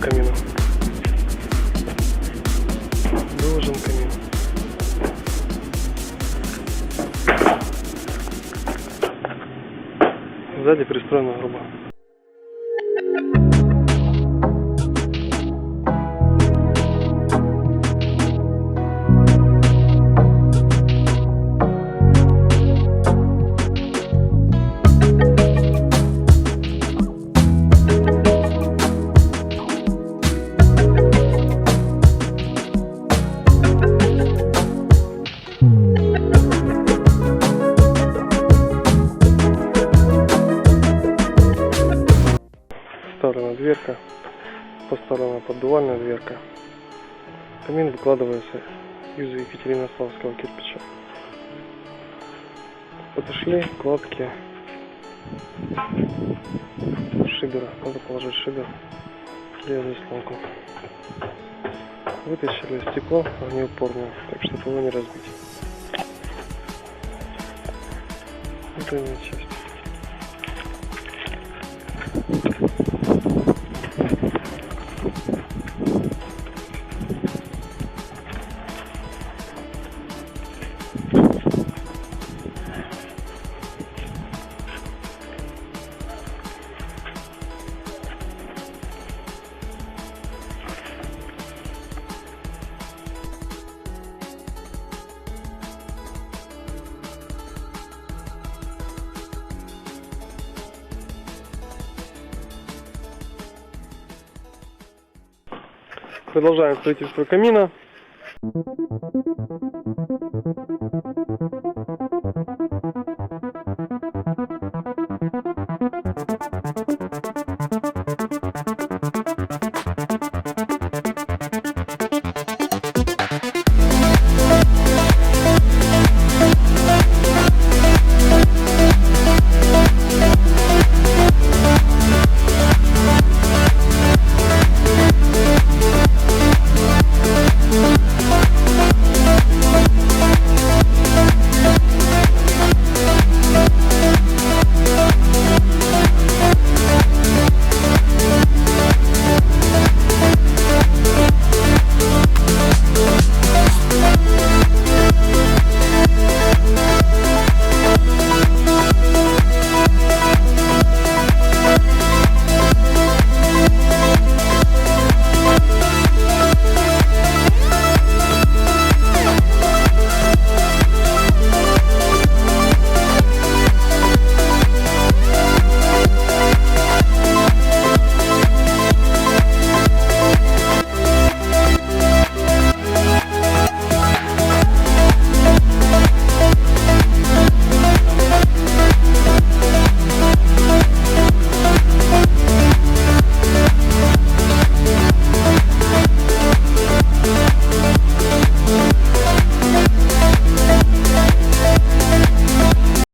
камину. Выложен камин. Сзади пристроена груба. Поставлена дверка, поставлена поддувальная дверка. Камин выкладывается из екатеринославского кирпича. Подошли кладки шибера. Надо положить шибер для заслонку. Вытащили стекло огнеупорное, так чтобы его не разбить. Внутренняя часть. Продолжаем строительство камина.